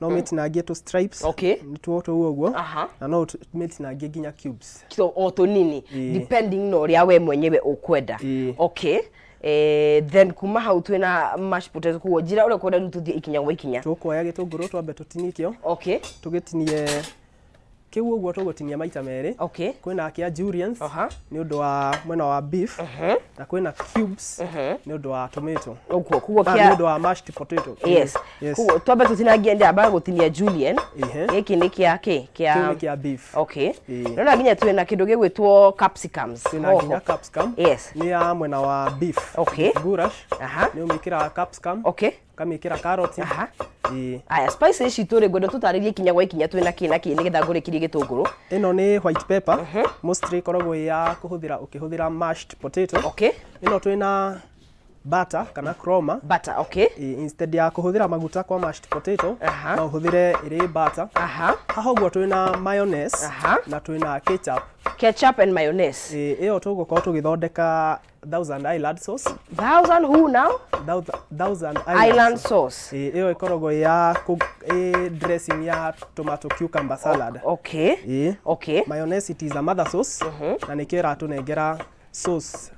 no metinangie to stripes ni tuo uguo na no metinangie ginya cubes so oto nini depending no ria we mwenyewe ukwenda then kuma hau twina mashed potato kuo jira ule kwenda nututhie ikinya gwa ikinya tukoya gitunguru twambe tutinikio tugitinie kiu uguo tugotinia maita meri kwina kia julienne ni undu wa mwena wa beef na kwina cubes ni undu wa tomato kuo kia ni undu wa mashed potato kuo twambe tutinagie ndia ba gutinia julienne giki ni kia kia beef nona ginya twina kindu gigwitwo capsicums twina ginya capsicum ni ya mwena wa beef goulash ni umikira capsicum kamikira carrot aya spices citu ri gwendo tutaririe kinya gwa ikinya twina kina nigetha ngurikirie gitunguru ino ni white pepper mostly koragwo ya ukihũthĩra mashed potato ino twina butter kana croma instead ya kuhũthĩra maguta kwa mashed potato no ũhũthĩre ĩrĩ butter haha ũguo twina mayonnaise na twina ketchup and mayonnaise iyo tugukorwo tugithondeka Thousand Island sauce. Thousand who now? Thousand Island sauce. Iyo ikoragwo ya dressing ya tomato cucumber salad. Mayonnaise it is a mother sauce. Na nikio iratunengera sauce.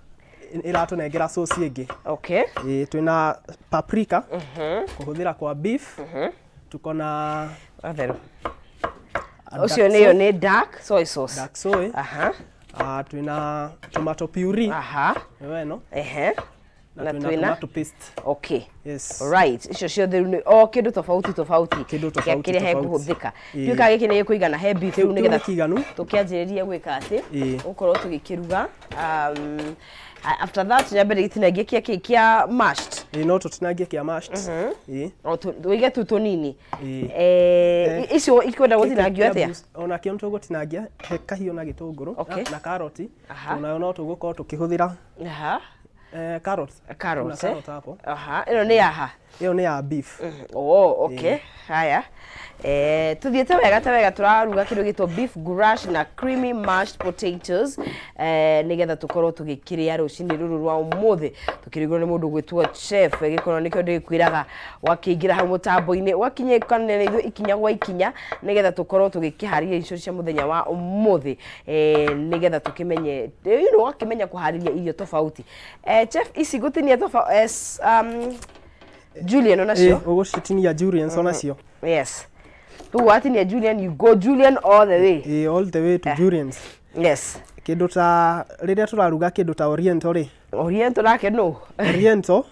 Iratunengera sauce ingi. Twina paprika. Kuhuthira kwa beef. Tuko na Osio niyo ni dark soy sauce. Dark soy. Twina tomato puree. Weno. Na twina tomato paste. Yes. Right. Icio ciothe ni kindu tofauti. Kire he kuhuthika. Tuika giki ni kuigana he beef ni getha kiganu. Tukianjiriria gwika ati ukorwo tugikiruga after that nyambere gitinagie kia mashed no tutinagie kia mashed tuige tu nini icio ikwenda gutinagio atia ona kio tugutinagia he kahio na gitunguru na karoti ona no tugukorwo tukihuthira carrot hapo ino ni yaha iyo ni ya beef haya tuthiete wega turaruga kindu gitwo beef goulash na creamy mashed potatoes nigetha tukorwo tugikiria rucini ruru rwa umuthi tukirigwo ni mundu gwitwo chef gikorwo nikyo ndikwiraga wakiingira ha mutambo-ini wakinye kanene ithu ikinya gwa ikinya nigetha tukorwo tugikiharia icio cia muthenya wa umuthi nigetha tukimenye wakimenya kuhariria irio tofauti chef isi gutinia Julienne onacio ugucitinia Julienne onacio yes tu watinia Julienne you go Julienne all the way all the way to Julienne's kindu ta riria turaruga kindu ta Oriental nake no Oriental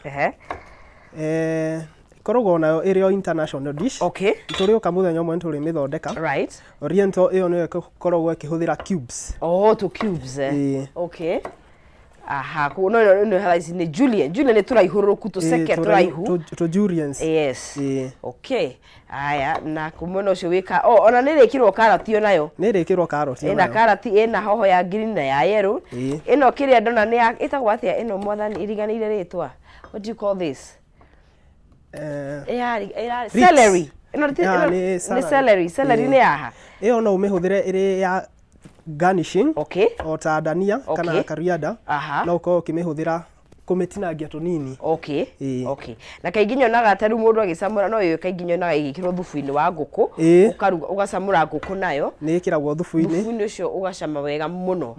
korogwo nayo area international dish turi uka muthenya umwe turi mithondeka Oriental iyo niyo korogwo ikihuthira cubes to cubes no halaizi ni Julienne turaihuruku tuseke turaihu to Julienne's aya na kumona ucio wika ona nirikirwo carrot yo nayo ina carrot ina hoho ya green na ya yellow ino kiria ndona ni itagwo atia ino mwathani iriganire ritwa what do you call this celery ni celery ni yaha iyo no umihuthire iri ya garnishing o ta dania kana kariada no uko ukimihuthira kumitinangia tunini na kaingi nyonaga taru mundu agicamura no yo kaingi nyonaga igikirwo thubu-ini wa nguku ukaruga ugacamura nguku nayo ni ikiragwo thubu-ini ucio ugacama wega muno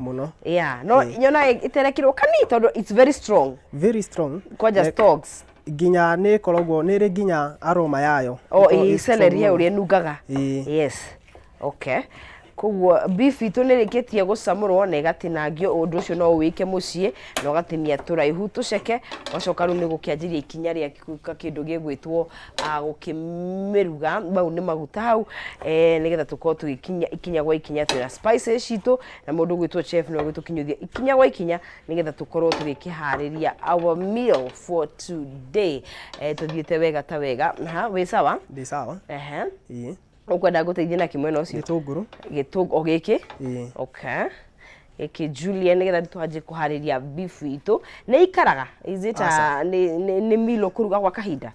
no nyonaga iterekirwo kani tondu it's very strong kwaja stocks ginya ni korogwo ni ri ginya aroma yayo celery ya uria nugaga kuguo beef itu nirikitie gucamurwo na igatinangio undu ucio no wike mucii na ugatinia turaihu tuceke wacoka ru ni gukianjiria ikinya ria kindu gigwitwo gukimiruga bau ni maguta hau nigetha tukorwo tugikinya ikinya gwa ikinya twina spices citu na mundu gwitwo chef no gwitukinyuthia ikinya gwa ikinya nigetha tukorwo tugikihariria our meal for today tuthiete wega ta wega wi sawa ndi sawa ukwenda guteithia na kimwena ucio gitunguru giki iki Julienne nigetha twanjie kuhariria beef itu ni ikaraga is it ni milo kuruga kwa kahinda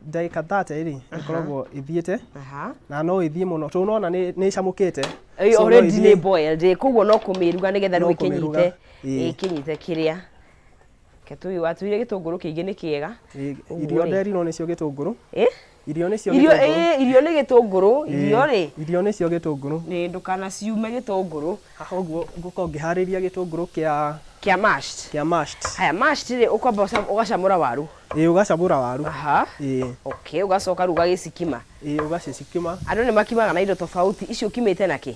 daika 30 iri ikoragwo ithiete na no ithie muno tu unaona ni camukite already ni boiled kuguo no kumiruga nigetha ru ikinyite kiria ketui watuire gitunguru kiingi ni kiega irio nderi no nicio gitunguru irio nĩ cio irio nĩ gĩtũngũrũ irio nĩ cio gĩtũngũrũ nĩ ndũkana ciume gĩtũngũrũ haha ũguo ngũkorwo ngĩharĩria gĩtũngũrũ kĩa mashed haya mashed rĩ ũkwamba ũgacamũra waru ũgacamũra waru okay ũgacoka ruga gĩcikima ũgacicikima andũ nĩ makimaga na indo tofauti icio kimĩte na kĩ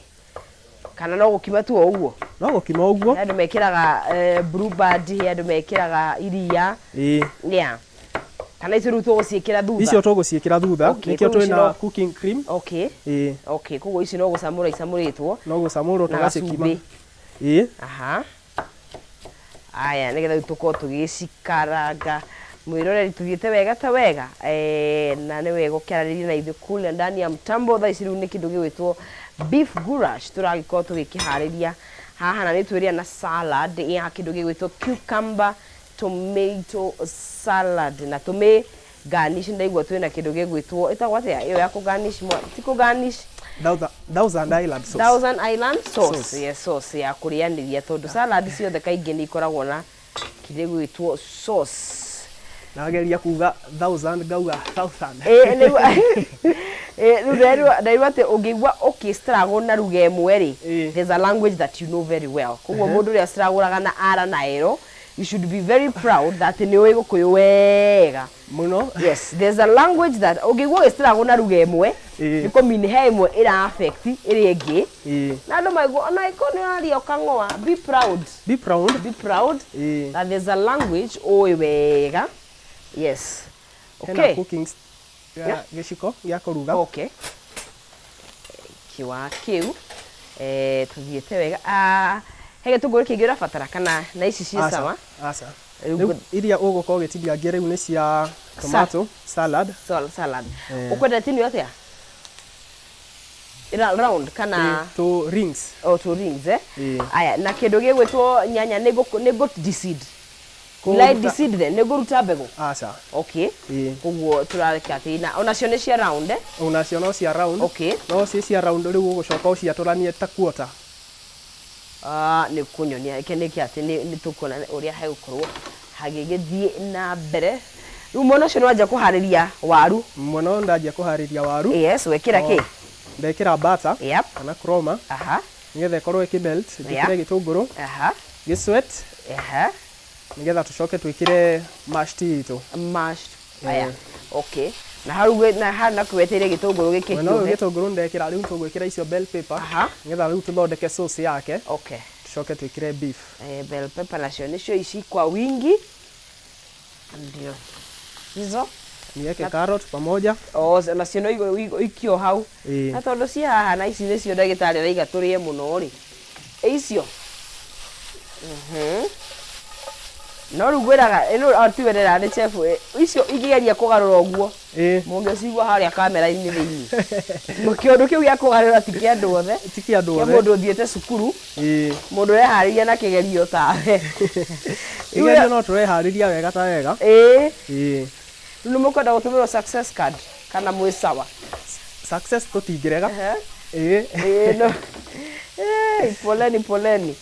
kana no gũkima tu ũguo no gũkima ũguo andũ mekĩraga blue band andũ mekĩraga iria kana icio rĩu tũgũciĩkĩra thutha icio tũgũciĩkĩra thutha nĩkĩo twĩna cooking cream okay koguo ici no gũcamũra icamũrĩtwo no gũcamũrwo tũgacikima aya nĩgetha rĩu tũkorwo tũgĩcikaranga mwĩroreri tuthiĩte wega ta wega na nĩ wega ũkĩarĩria na ithuĩ kũrĩa ndani ya mtambo thaa ici rĩu nĩ kĩndũ gĩgwĩtwo beef goulash tũragĩkorwo tũgĩkĩharĩria haha na nĩ twĩrĩa na salad ya kĩndũ gĩgwĩtwo cucumber tomato salad na tũmĩ garnish ndaigua twĩna kĩndũ gĩgwĩtwo ĩtagwo atĩa ĩyo ya kũ garnish ti kũ garnish Thousand Island sauce. Thousand Island sauce. Yes, sauce ya kũrĩanĩria tondũ salad ciothe kaingĩ nĩ ikoragwo na kĩndũ gĩgwĩtwo sauce. Nageria kuga thousand ngauga thousand. Rĩu atĩ ũngĩigua ũkĩ-struggle na ruga ĩmwe rĩ, there's a language that you know very well. Koguo mũndũ ũrĩa struggle-aga na ara na ero, you should be very proud that nĩ ũĩ Gĩkũyũ wega. Muno. Yes, there's a language that ũngĩigua ũgĩ-struggle na ruga ĩmwe, nĩ kũmini he ĩmwe ĩra-affect ĩrĩa ĩngĩ. Na andũ maigua ona ĩkorwo nĩ ũraria ũkang'oa, be proud. Be proud. Be proud that there's a language ũĩ wega. Yes. Okay. Cooking gĩciko gĩa kũruga. Okay. Kiwa kĩu tuthiĩte wega. He gĩtũngũrũ kĩngĩ ũrabatara kana na ici ciĩ sawa? Aca. Rĩu iria ũgũkorwo ũgĩtinangia rĩu nĩ cia tomato salad. Salad. Ũkwenda tinio atĩa? Round kana to rings. To rings aya na kĩndũ gĩgwĩtwo nyanya nĩ good seed. Light seed then nĩ ngũruta mbegũ. Aca. Okay. Koguo tũrareka atĩ na onacio nĩ cia round onacio no cia round. Okay. No cia round rĩu ũgũcoka ũciatũranie ta quarter. Nĩ kũnyonia ĩke nĩkĩ atĩ nĩ tũkuona ũrĩa hegũkorwo hagĩgĩthiĩ na mbere. Rĩu mwena ũcio nĩwanjia kũharĩria waru. Mwena ũyũ ndanjia kũharĩria waru. Yes, wekĩra kĩ? Ndekĩra butter. Yep. Kana croma. Nĩgetha ĩkorwo ĩkĩmelt. Ngĩkĩre gĩtũngũrũ. Gĩsweat. Nĩgetha tũcoke twĩkĩre mashed itũ. Mashed. Aya. Okay. Na hau na kweteire gĩtũngũrũ gĩkĩ hiũ. No gĩtũngũrũ ndekĩra rĩu tũgwĩkĩra icio bell pepper. Nĩgetha rĩu tũthondeke sauce yake. Okay. Tũcoke twĩkĩre beef. Bell pepper nacio nĩcio ici kwa wingi. Ndio. Hizo niweke carrot pamoja. Nacio no ikio hau. Na tondũ cia haha na ici nĩcio ndagĩtarĩ araiga tũrĩe mũno rĩ. Icio. No rĩu ngwĩraga ĩno atiwerera nĩ chef icio ingĩgeria kũgarũra ũguo mũngĩcigua harĩa kamera-inĩ thĩinĩ kĩũndũ kĩu gĩa kũgarũra ti kĩa andũ othe mũndũ ũthiĩte cukuru mũndũ ũreharĩria na kĩgerio tawe igerio no tũreharĩria wega ta wega rĩu nĩ mũkwenda gũtũmĩrwo success card kana mwĩ sawa success tũtingĩrega poleni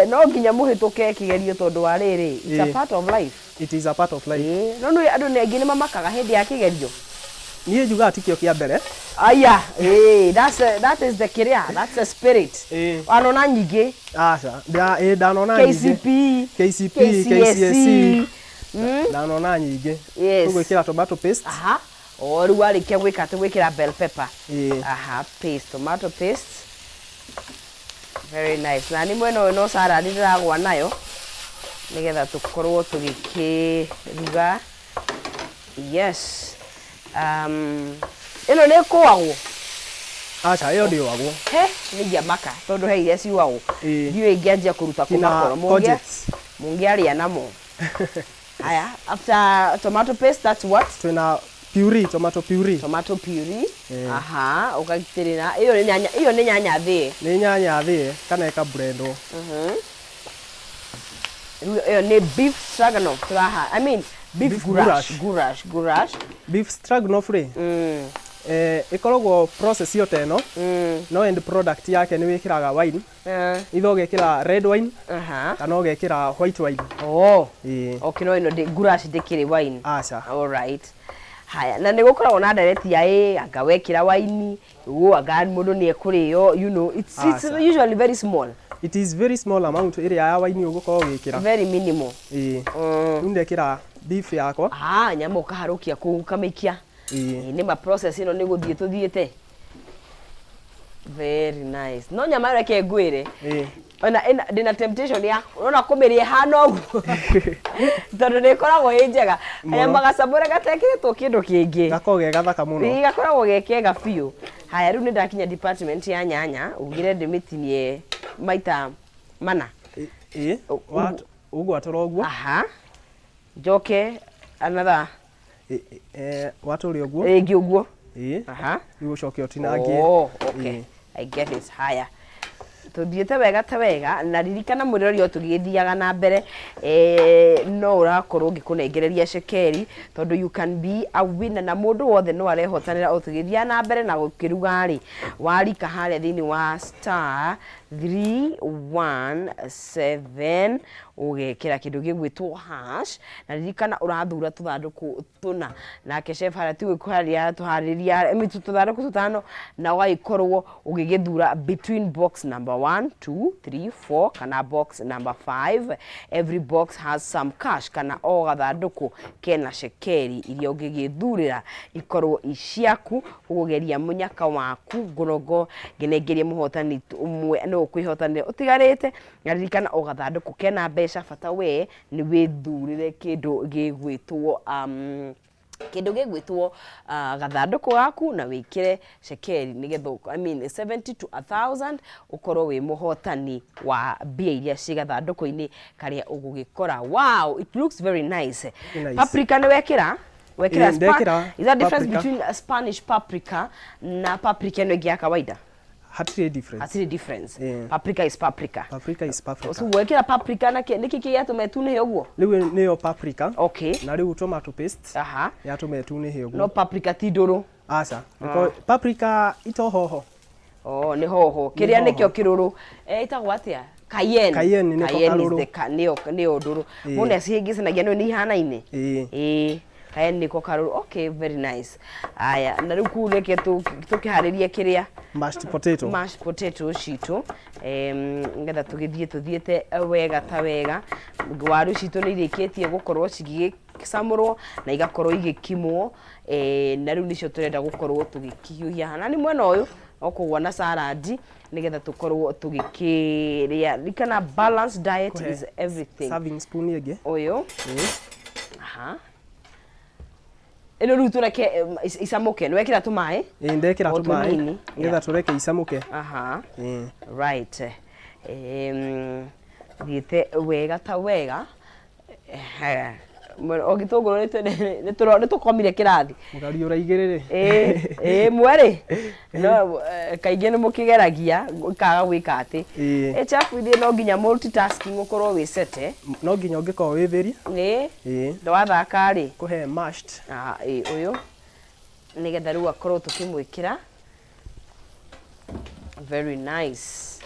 no nginya mũhĩtũke kĩgerio tondũ wa rĩrĩ it's a part of life. It is a part of life. No nĩ andũ aingĩ nĩ mamakaga hĩndĩ ya kĩgerio. Niĩ njugaga tikĩo kĩa mbere. Aya, that is the career, that's the spirit. Anona nyingĩ. Aca, ndanona nyingĩ. KCP, KCSE. Ndanona nyingĩ. Tũgwĩkĩra tomato paste. Rĩu warĩkia gwĩka tũgwĩkĩra bell pepper. Paste, tomato paste. Very nice. Na ni mwena ũyũ no salad ndĩragwa nayo nĩgetha tũkorwo tũgĩkĩruga. Yes. Ĩno nĩ kũwagwo. Aca, ĩyo ndĩwagwo. Nĩ ingĩamaka tondũ he iria ciwagwo. Ndiũĩ ingĩanjia kũruta kũmakoro mũngĩarĩa namo. Haya, after tomato paste, that's what? Twĩna puree, tomato puree. Tomato puree. Ũgagitĩrĩra. Ĩyo nĩ nyanya thĩe. Nĩ nyanya thĩe kana ĩkaburendwo. Ĩyo nĩ beef stroganoff tũraha. I mean beef goulash. Beef stroganoff rĩ. Ĩkoragwo process yo ta ĩno. No end product yake nĩ wĩkĩraga wine. Either ũgekĩra red wine kana ũgekĩra white wine. Okay, no ĩno goulash ndĩkĩrĩ wine. Aca. All right. haya na nigukoragwo na direct ya anga wekira waini anga mundu ni ekurio you know it's usually very small. It is very small amount area ya waini ugukorwo wikira very minimal. Ndekira beef yakwa nyama ukaharukia ku kamaikia ni ma process ino ni guthie tuthiete. Very nice. No nyama reke ngwire ona ndina temptation ya unaona kumirie hana ugu tondu ni koragwo hi njega aya magacamura gatekiritwo kindu kingi gakoge gathaka muno gakoragwo gekega biu. Haya riu ni ndakinya department ya nyanya ugire ndimitinie maita mana ugwatũra ũguo njoke another watũre ũguo ĩngĩ ũguo rĩu ũcoke ũtinangie. Okay, I get it. Haya tuthiete wega ta wega na ririkana mũrĩro tũgĩthiaga na mbere no ũrakorwo ngĩkũnengereria cekeri tondu you can be a winner na mũndũ wothe no arehotanĩra ũtũgĩthia na mbere na gũkĩruga rĩ warika harĩa thĩinĩ wa star 317 ugekira kindu gigwitwo hash na ririkana urathura tuthanduku tuna nake chef haria tigwikuharia tuhariria mitu tuthanduku tutano na waikorwo ugigithura between box number 1 2 3 4 kana box number 5. Every box has some cash kana o gathanduku kena shekeri iria ugigithurira ikorwo iciaku ugeria munyaka waku ngorogo nginengerie muhotani umwe no kwihotanira utigarite na ririkana o gathanduku kena bata we ni withurire kindu gigwitwo gathanduku gaku na wikire shekeri nigetho I mean 70 to 1000 ukorwo wi muhotani wa bia iria ci gathanduku-ini karia ugugikora. Wow, it looks very nice. Paprika ni wekira is that difference between a Spanish paprika na paprika ino ya kawaida? Hatire difference. Paprika is paprika. Paprika is paprika. So wekira paprika na niki kiatuma tune uguo? Riu niyo paprika. Okay. Na riu tomato paste. Yatuma tune uguo. No paprika ti nduru. Acha. Paprika ito hoho. Ni hoho. Kiria nikyo kiruru. Itagwo atia? Cayenne. Cayenne ni karuru. Ni nduru. Mune cihingicanagia no ni hana-ini. Cayenne niko karuru. Okay, very nice. Aya, na riu kureke tukihariria kiria mashed potato citu ngetha tuthiete wega ta wega waru citu ni irikitie gukorwo cigicamurwo na igakorwo igikimwo na riu nicio turenda gukorwo tugikihiuhia hana ni mwena uyu okugwa na salad nigetha tukorwo tugikiria likana balanced diet is everything. Serving spoon yege uyu ino riu tureke isamuke nwekira tumai ndekira tumai ngetha tureke isamuke. Right. Thiete wega ta wega ogitunguru ni tukomire kirathi ngari uraigirire mwere no kaingi ni mukigeragia kaga gwika ati chafu ndi no nginya multitasking ukorwo wi sete no nginya ungikorwo wi theri ndo wathaka ri kuhe mashed uyu nigetha riu akorwo tukimwikira. Very nice.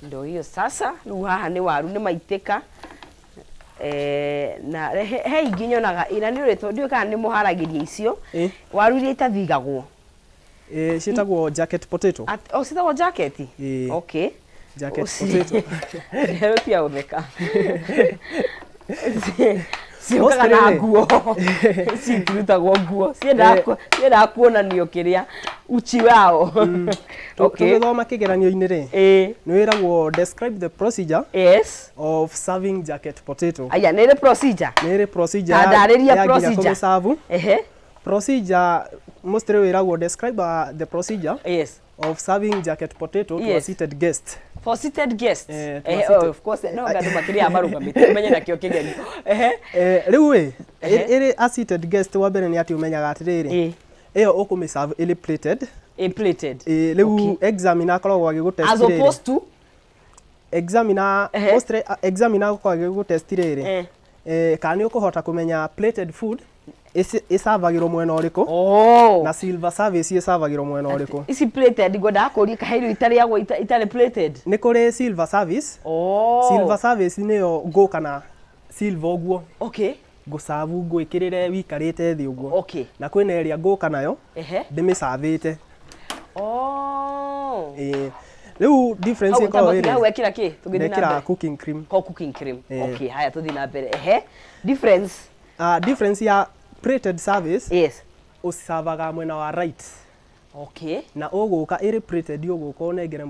Ndo hiyo sasa riu haha ni waru ni maitika na he inginyonaga ina ni ureto ndio kana ni muharagiria icio waru iria itathigagwo citagwo jacket potato. Citagwo jacket? Okay, jacket potato. Leo pia utheka ciukaga na nguo cirutagwo nguo cienda kuonanio kiria uchi wao. Okay, tugithoma kigeranio-ini ri ni wiragwo describe the procedure of serving jacket potato. Aya ni procedure ndariria procedure procedure mostly wiragwo describe the procedure of serving jacket potato to a seated guest. For seated guests. Of course, no ngadu makiria amarugamite menye nakio kigenio. Riu iri a seated guest wa mbere ni ati umenyaga atiriri iyo ukumiserve ili plated. Riu examiner akoragwo agigutest as opposed to examiner mostly examiner akoragwo agigutest riri kana ni ukuhota kumenya plated food isavagirwo mwena uriku na silver service isavagirwo mwena uriku. Isi plated ngoda akuri kahairu itari yagwo itari plated ni kuri silver service. Silver service niyo go kana silver oguo. Okay. ngucavu ngwikirire wikarite thi uguo. Okay. Na kwina area nguka nayo. Ndimicavite. Oh. Riu difference iko iri. Hau ekira ki? Tugithi na mbere. Cooking cream. Cooking cream. Okay, haya tuthi na mbere. Difference. Difference ya plated service. Yes. Usavaga mwena wa right. Okay. Na uguka iri plated uguka unengere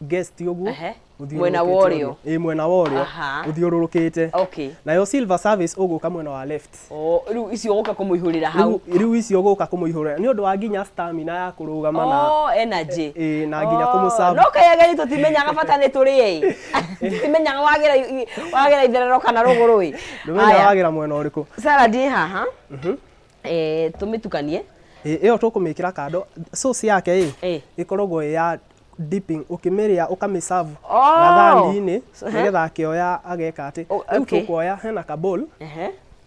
guest uguo. Mwena worio. Mwena worio. Uthiururukite. Okay. Na yo silver service uguka mwena wa left. Riu ici uguka kumuihurira hau. Riu ici uguka kumuihurira. Ni undu wa nginya stamina ya kurugama na energy. Na nginya kumuserve. No kayageri tutimenyaga bata ni turi timenyaga wagira itherero kana rugurui. Ndumenya wagira mwena uriku. Salad haha. Tumitukanie. Iyo tukumikira kando. Sauce yake ikoragwo ya dipping ukimiria ukamiserve gathani-ini nigetha akioya ageka ati riu tukuoya hena ka bowl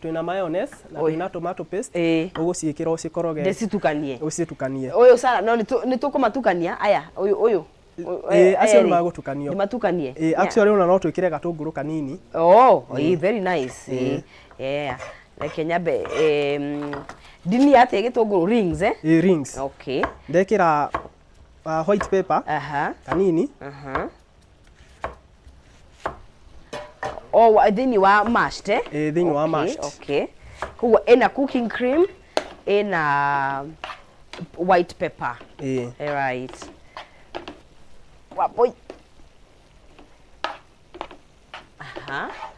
twina mayonnaise na twina tomato paste uguciikira ucikoroge ndecitukanie ucitukanie uyu sara no ni tukumatukania aya uyu acio ni magutukanio matukanie actually una no twikire gatunguru kanini very nice like nyambe dini ate gitunguru rings rings okay ndekira white pepper kanini thini wa mashed thini wa mashed okay kuwa ena cooking cream ena white pepper right boy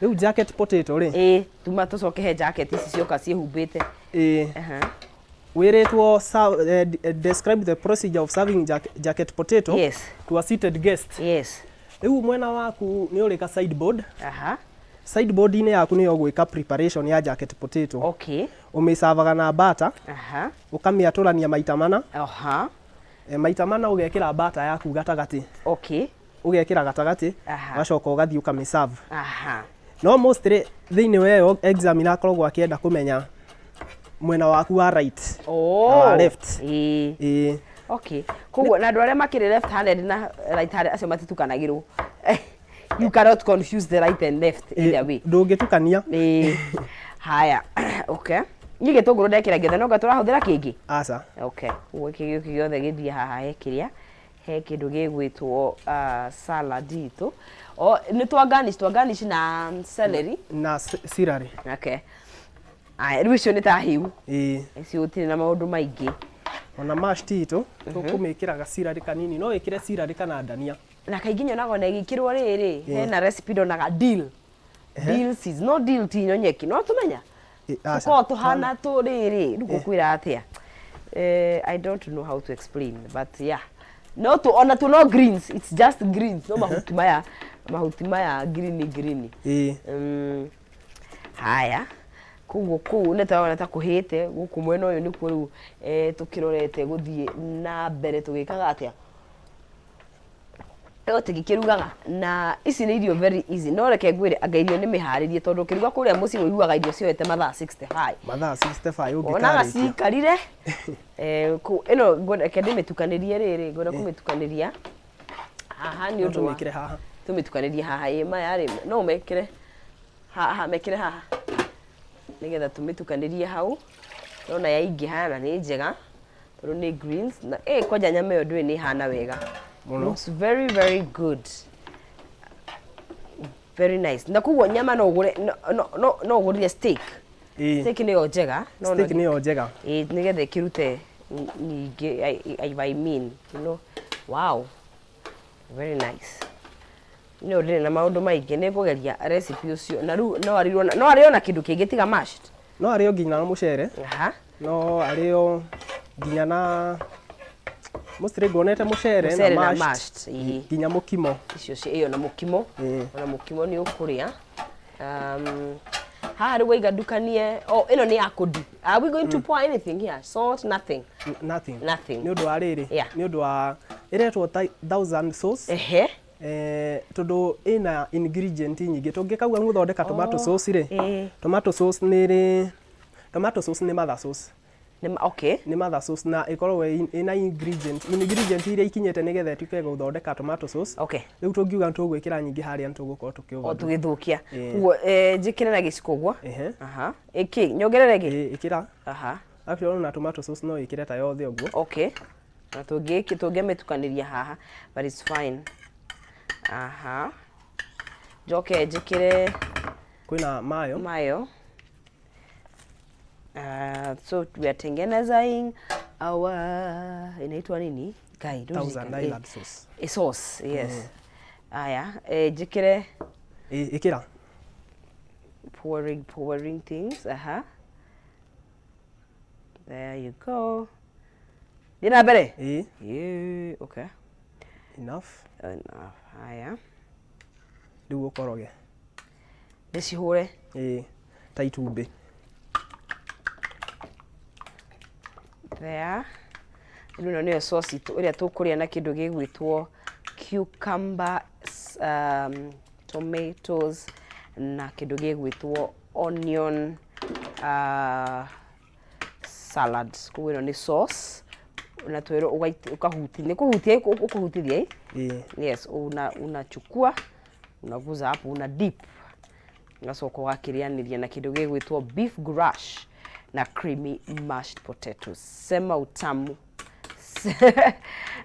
riu jacket potato ri tuma tucoke he jacket ici cioka cihumbite wiritwo describe the procedure of serving jacket potato to a seated guest. Riu mwena waku ni urika sideboard. Sideboard ine yaku ni ogwika preparation ya jacket potato. Okay. Umisavaga na butter. Ukamiaturania maita mana. Maita mana ugekira butter yaku gatagati. Okay. Ugekira gatagati. Wacoka ugathi ukamiserve. No mostly thini weyo examiner akoragwo akienda kumenya mwena waku wa right wa left okay kugo na andu aria makiri left handed na right handed acio matitukanagirwo you cannot confuse the right and left either way ndungitukania haya okay ni gitunguru ndekira giothe no gaturahũthĩra kingi aca okay uwe kigio giothe githie haha hekiria he kindu gigwitwo salad itu ni twa garnish na celery na celery okay riu icio nĩ ta hiu icio ũtirĩ na maũndũ maingĩ ona mashed itu tukumikira gacirari kanini no wikire cirari kana dania na kaingĩ nyonaga na igĩkĩrwo rĩrĩ hena recipe ndonaga dill is no dill ti nyonyeki no tumenya ko tuhana tũrĩrĩ rĩu ngũkwĩra atĩa I don't know how to explain but yeah no to ona to no greens it's just greens no mahuti maya green haya kugo ku netawana ta kuhite guku mwena uyu ni kuru tukirorete guthie na mbere tugikaga atia yote gikirugaga na ici ni irio very easy no reke ngwire anga irio ni miharirie tondu kiruga kuria muci uiguaga irio cioete mathaa 65 ungikari cikarire ku ino ngwenda kende metukanirie riri ngwenda kumitukanĩria haha ni undu tumikire haha tumitukanĩrie haha maya ri no mekire haha mekire haha nigetha tumitukanĩrie hau rona yaingĩha na nĩ njega tondu nĩ greens na kwanja nyama ĩyo ndũĩ nĩ hana wega looks very good very nice na kuguo nyama no ũgũrire steak steak nĩyo njega steak nĩyo njega nigetha ĩkĩrute nyingĩ I mean you know wow very nice no ndire na maundu maingi ni kugeria recipe ucio na ru no ariona kindu kingi tiga mashed no ario nginya na mucere no ario nginya na mostly ngonete mucere na mashed nginya mukimo icio iyo na mukimo ni ukuria haha rä waiga ndukanie ino ni ya kudu are we going to pour anything here salt nothing ni undu wa riri ni undu wa iretwo 1000 sauce tondu ina ingredient nyingi tungikauga nguthondeka tomato sauce ri tomato sauce ni mother sauce Okay. Nĩ mother sauce na ĩkoragwo ĩna ingredient iria ikinyĩte nĩgetha ĩtuĩke gũthondeka tomato sauce. Okay. Rĩu tũngiuga tũgwĩkĩra nyingĩ harĩa tũgũkorwo tũkĩũga. Tũgĩthũkia. Ũguo njĩkĩre na gĩciko ũguo. Aha. Ĩkĩ nyongerere ĩngĩ? Ĩkĩra. Aha. Actually na tomato sauce no ĩkĩre ta yothe ũguo. Okay. Na tũngĩmĩtukanĩria haha, but it's fine. Aha. Njoke njĩkĩre kwĩna mayo. Mayo. So we are tengenezing our inaitwa nini? Guy, Thousand Island sauce. A sauce, yes. Aya, njĩkĩre ĩkĩra. Pouring things. Aha. There you go. Dina mbere? Yeah, okay. Enough. Aya. Rĩu ũkoroge. Ndĩcihũre? Ta itumbĩ. There. Rĩu nĩyo sauce ĩrĩa tũkũrĩa na kĩndũ gĩgwĩtwo cucumber, tomatoes na kĩndũ gĩgwĩtwo onion salad. Koguo ĩno nĩ sauce na twero ukahuti ni kuhutia ukuhutithia yes unachukua unaguza hapo una dip ngasoka wakirianiria na kidogo gĩgwĩtwo beef goulash na creamy mashed potatoes. Sema utamu.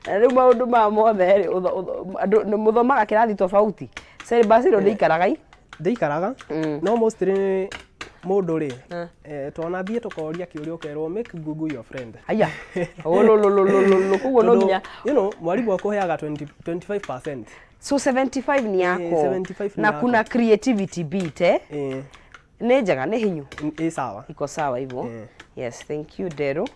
Rĩu maũndũ ma mothe andũ mũthomaga kĩrathi tofauti. Seri basi ndo ndĩikaraga no mostly mũndũ rĩ twana thiĩ tũkoria kĩũria ũkerwo make Google your friend. Aya kuguo no nginya you know mwarimu akũheaga 25%. So 75 ni yako 75 na kuna creativity beat nĩ njega nĩ hinyu sawa iko sawa hivyo. Yes, thank you Dero.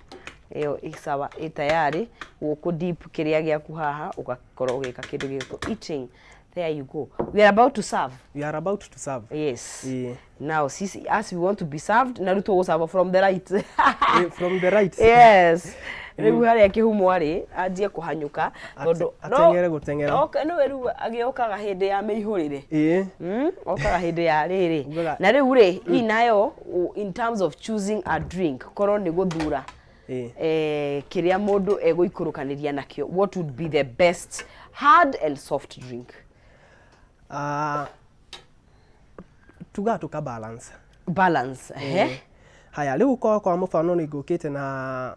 Iyo isawa tayari uko deep kiria gyaku haha ugakorwo ugika kindu gĩgwĩtwo eating. There you go. We are about to serve. We are about to serve. Yes. Now, as we want to be served, Naruto will serve from the right. From the right. Yes. Rĩu harĩa kĩhumo arĩ anjie kũhanyũka tondũ atengere gũtengera. Okay, no rĩu agĩokaga hĩndĩ ya mĩihũrĩre. Okaga hĩndĩ ya rĩrĩ. Na rĩu rĩ inayo in terms of choosing a drink korwo nĩ gũthura kĩrĩa mũndũ egũikũrũkanĩria nakĩo, what would be the best hard and soft drink? Tuka balance. Balance. Haya leo kwa mfano nigukite na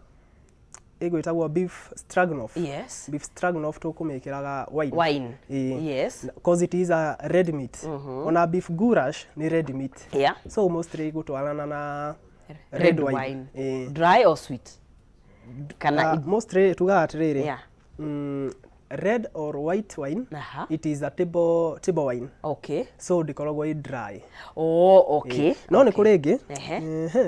igwitagwo beef stroganoff. Yes. Beef stroganoff tukumekiraga wine. Wine. Yes. Because it is a red meat. Ona beef goulash ni red meat. Yeah. So mostly gutwarana na red wine. Dry or sweet? Mostly tuga atiriri. Yeah. Red or white wine, it is a table wine. Okay. So dikoragwo i dry. Oh, okay. No ni kuri ingi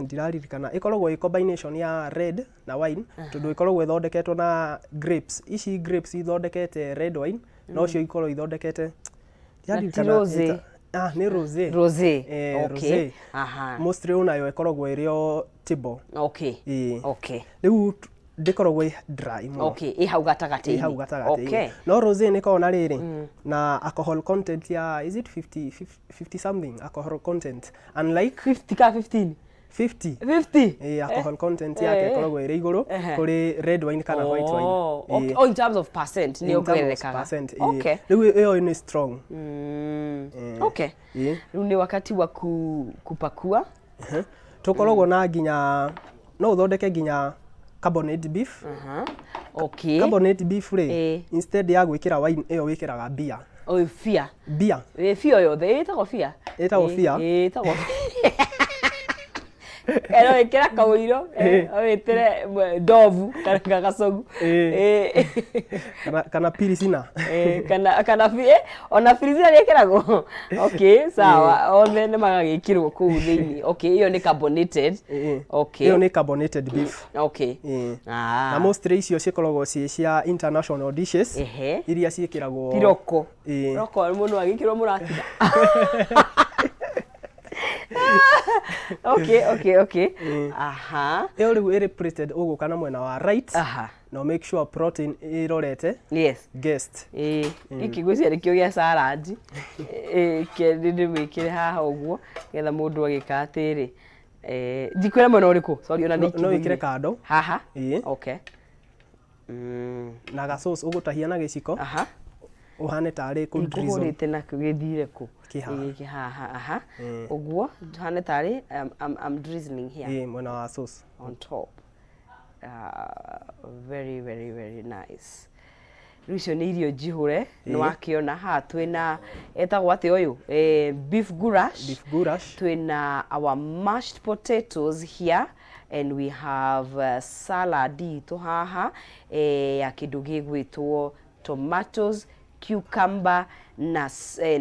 ndiraririkana ikoragwo i combination ya red na wine tondu ikoragwo ithondeketwo na grapes. Ici grapes ithondekete red wine no cio ikoragwo ithondekete rosé. Ni rosé. Rosé. Okay. Mostly unayo ikoragwo irio table. Okay. Okay. Riu ndikoragwo dry mo. Okay, ihau gatagati. Okay. No rosé ni kona riri na alcohol content ya is it 50 something alcohol content, unlike 50 ka 15 50 alcohol content yake ikoragwo iri iguru kuri red wine kana white wine. Oh, in terms of percent ni ongererekaga. Okay. Riu iyo ni strong. Okay. Riu ni wakati wa kupakua. Tukoragwo na ginya no uthondeke ginya carbonated beef. Okay. Carbonated beef instead ya gwikira wine iyo wikiraga beer. Oh, beer. Beer. Beer yothe ĩtagwo beer. Ĩtagwo beer. Ĩtagwo. Ero ikira kawiro awetire ndovu kana gacogu kana pirisina kana ona pirisina rekerago. Okay, sawa othe nĩ magagĩkirwo kũu thĩinĩ. Okay, iyo ni carbonated. Okay, iyo ni carbonated beef. Okay. Na mostly icio cikoragwo cia international dishes iria ciĩkĩragwo piroko. Piroko mũno agĩkirwo mũrakira. Okay. Aha. Iyo riu iri plated uguka na mwena wa right. No make sure protein irorete. Yes. Guest. Iki gwĩcia nĩ kĩo gĩa salad. Ndĩmĩkĩre haha ũguo getha mũndũ agĩka atĩrĩ Ndikwira mwena uriku sorry ona no ikire kando haha okay na ga sauce ugutahia na giciko uhane tari ku drizzle ngurite na kugithire ku haha uguo hane tari I'm drizzling here mwena wa sauce on top very very very nice Lucio ni irio jihure no akiona ha twina etagwo ati uyu beef goulash twina our mashed potatoes here and we have salad to haha ya kindu gigwitwo tomatoes cucumber na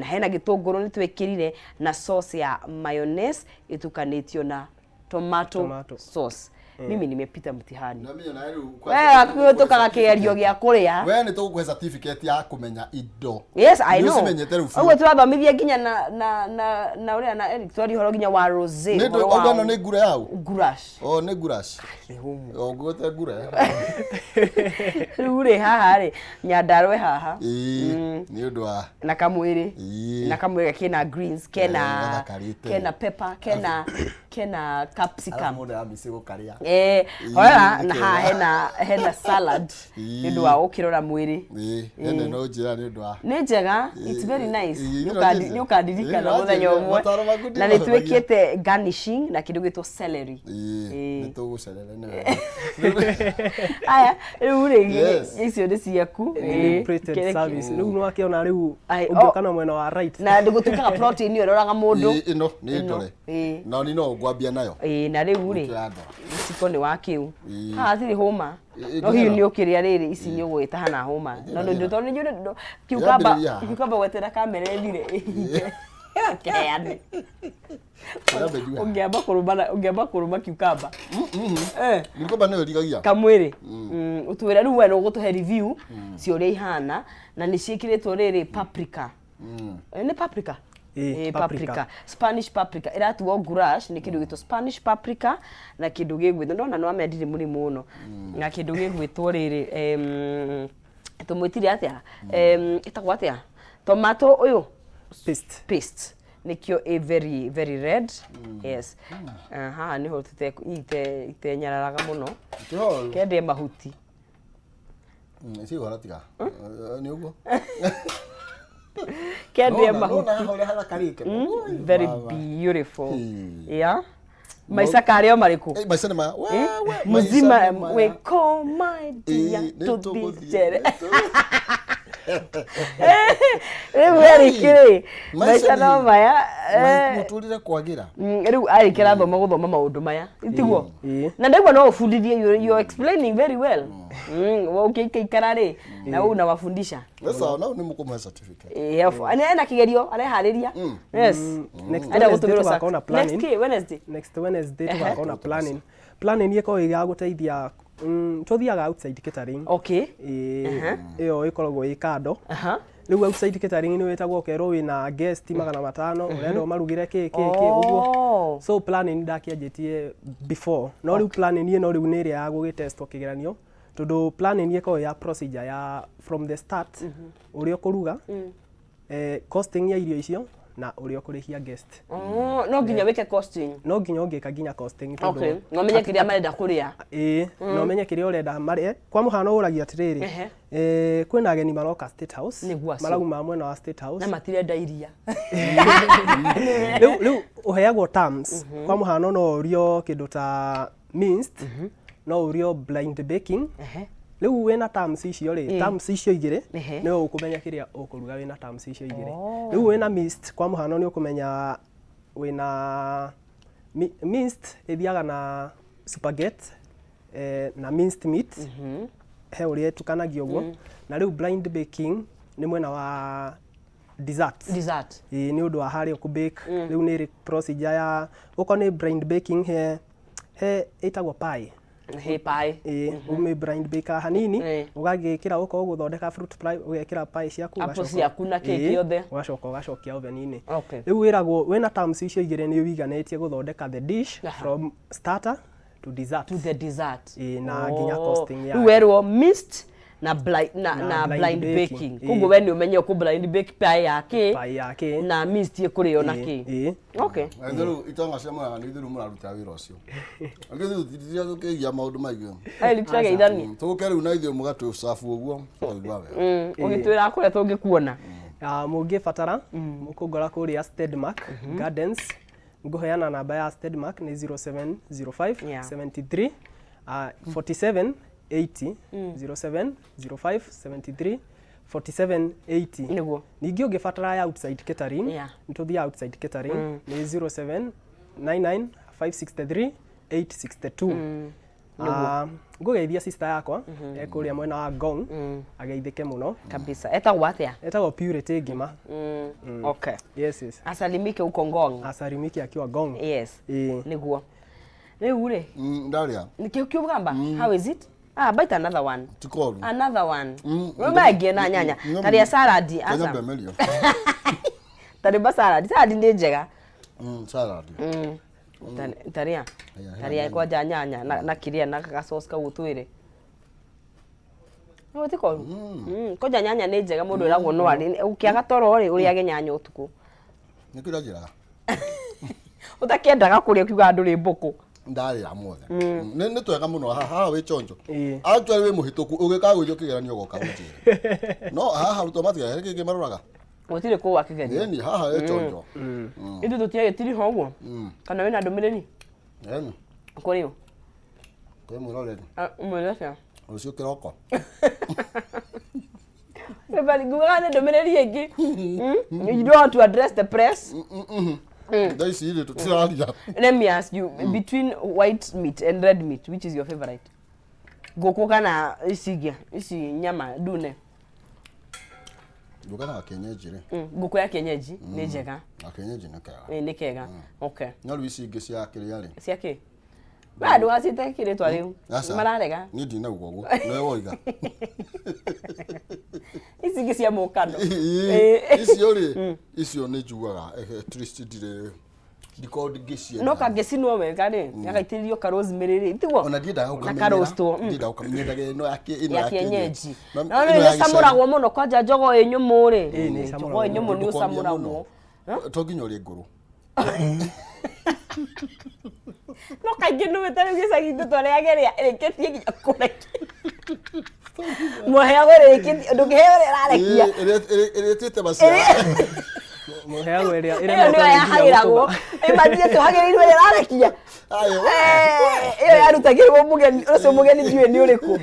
hena gitunguru ni twekirire na sauce ya mayonnaise itukanitio na tomato sauce mimi nimepita mtihani na mimi na wewe akutoka kiario gia kuria wewe ni tukuhe certificate ya kumenya indo yes I know wewe turathomithia nginya na uria na Eric twari horo nginya wa rosé ni ndo ogano ni ngure yao goulash ni goulash ogote ngure ure haha ri nyandarwe haha ni undu wa na kamwiri kena greens kena pepper kena capsicum hoya na hena salad ndu wa ukirora mwiri ene no njira ni ndu wa ni njega it's very nice nyukadirika na muthenya umwe na ni twekete garnishing na kindu gitwo celery ni tugucerere ne aya uri icio ni ciaku plated service riu no akiona riu ungioka na mwena wa right na ndigutukaga protein iyo roraga mundu ino ni ndore no ni no ngwambia nayo na riu ri siko ni wakiu thiri homa no hiyo ni ukiria riri ici ni ugwita hana homa no ndo to ni kiukamba wetera kamera ethire keane ungeamba kuruma kiukamba nikoba no rigagia kamwiri utwira riu we no gutuhe review cio ri ihana na ni ciikiritwo riri paprika ni paprika paprika Spanish paprika iratuo goulash ni kindu gitwo Spanish paprika na kindu gigwitwo ndona no amendire muri muno na kindu gigwitwo riri tumwitire atia itagwa atia tomato uyu paste nikio a very very red yes ni ho ite nyararaga muno kende mahuti isi gora tiga ni ugo kende mahuti very beautiful yeah maisa kareo mariku maisa ni ma muzima we call my dear to be chere very kiri maisa no maya muturire kwagira riu ari kira thoma guthoma maundu maya itiguo na ndagwa no ufundithie you explaining very well okay ikara ri na una wafundisha sasa na ni mukuma certificate ana kigerio arehariria yes next Wednesday tukona planning yeko ya guteithia tuthiaga outside catering okay iyo ikoragwo ikando riu outside catering ni wetagwo kero wina guest 500 urenda marugire kiki uguo so planning ndakianjitie before no riu planning no riu ni ria ya gugitestwo kigeranio tondu planning yeko ya procedure ya from the start urio kuruga costing ya irio icio na urio kurihia guest no nginya weke costing no nginya ungika nginya costing tondu okay no menye kiria marenda kuria no menye kiria urenda mari kwa muhano uragia atiriri kwina ageni maroka State House marauma mwena wa State House na matirenda iria riu uheagwo terms kwa muhano no urio kindu ta minced no urio blind baking riu wena terms icio ri terms icio igire no ukumenya kiria ukuruga wena terms icio igire riu wena minced kwa muhano ni ukumenya wena minced ithiaga na spaghetti na minced meat he uria tukanagio guo na riu blind baking ni mwena wa dessert ni undu wa hari ku bake riu ni procedure ya uko ni blind baking he itagwo pie ume blind baker hanini ugagikira uko guthondeka fruit pie ugekira pie ciaku na keki yothe ugacokia oven-ini riu wiragwo wena terms icio igire ni wiganetie guthondeka the dish from starter to the dessert na nginya costing ya riu werwo minced na blind baking kugo we ni umenye ku blind bake pie yake na mist kurio naki okay nduru itonga sema ni nduru muraruta wira ucio agithu titiria tukigia maundu maigio litraga ithani tukeru na ithio mugatu usafu uguo oigwa we ugitwira kure tungikuona mungibatara mukungora kuria Stedmark Gardens nguheana namba ya Stedmark ni 0705 73 47 80 0705 73 47 80 niguo ningi ungibatara ya outside catering nituthia outside catering ni 0799 563 862 ngugeithia sister yakwa ekuria mwena wa Ngong ageithike muno kabisa etagwo atia etagwo Purity Ngima okay yes asalimike uko Ngong asalimike akiwa Ngong yes niguo ure ndaria nikiugamba how is it bite another one tikoru another one rumage na nyanya taria salad asa taria salad ni njega salad taria kwa nyanya na kiria na ka sauce ka gutwire no tikoru ko nyanya ni njega mundu iragwo no ari ukiaga toro ri uriage nyanya utuku nikira jira utakiendaga kuria kiuga nduri mbuku ndari amothe ni twega muno haha wi chonjo atwa wi muhituku ugika gwijo kigeranio goka gutire no haha automatic kiki maruraga utire ko wakigenia ni haha wi chonjo indu tutiage tiri hoguo kana wina ndumireni kuri ko murore umurefia ucio kiroko everybody go on ndumireni igi you don't want to address the press Let me ask you, between white meat and red meat, which is your favorite? Goko kana isi nyama dune. Goko na kienyeji re. Goko ya kienyeji ni njega. Na kienyeji ni kega. Ni kega. Okay. Nyaru isi igi cia kiri ari. Cia ki? Bado wasite kire twari. Mararega. Ni dina ugogo. No woiga. Isi igi cia mukano. Isi ori. Isi oni juaga electricity record gesi no ka gesi no we kare yakaitirio ka rosemary tigo ona ndienda ukamenya na karosto ndienda ukamenya no yake ino yake kienyeji no ni samuragwo muno kwanja njogo enyumu ri ni samuragwo enyumu ni samuragwo to ginyori nguru no kaingi no metari gicagi tutore ageria reketie ginya kureki muheago reketie ndukiheore rarekia eretete basira muheago ere ndio yahagiragwo imagine tu hagirirwe rarekia ayo iyo yarutagirwo mugeni ucio mugeni ndiwe ni uriku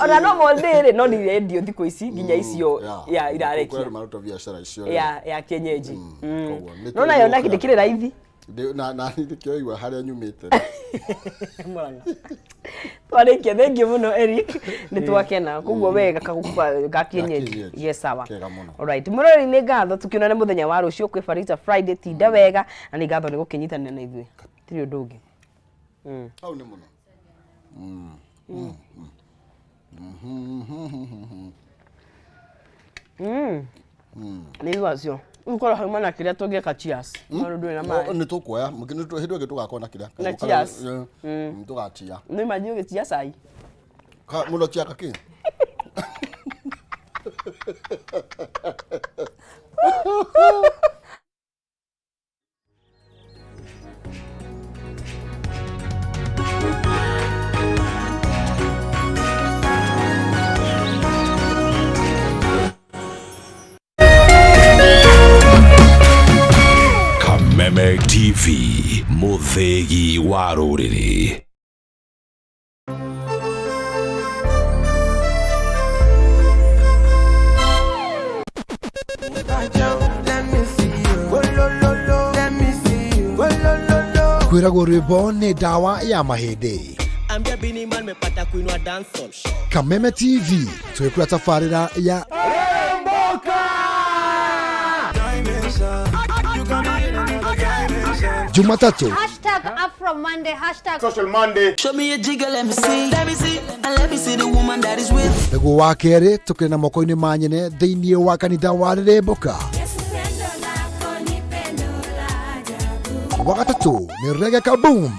ona no mondire no ni radio thiko ici ginya icio ya irarekia kwa maruto biashara icio ya kienyeji no nayo ndikire raithi na ndikioigwa haria nyumite mwana twarikia thank you muno Eric ni twakena kuguo wega ka kienyeji yes sawa alright murori ni ngatho tukiona ni muthenya wa rucio kwi Farita Friday tinda wega na ni ngatho ni gukinyitanira na ithui tiri undu ungi au ni muno ni wacio ukora hamwe na kiria tungeka cheers marudu na mai ni tukuoya mugini hindu ngi tugakona kiria na cheers tugatia ni maji ngi cheers ai ka muno chia kaki Kameme TV muthegi wa ruriri kwiragwo rwimbo ni dawa ya mahindi ambia bini man mepata kuinua dancehall Kameme TV twikura tafarira ya Jumatatu #AfroMonday Social Monday. Show me a jiggle, let me see, and let me see the woman that is with. Ego wa keri tukiri na moko-ini ma nyene thiini wa kanitha wa Rirembuka. Wa gatatu ni Reggae Kaboom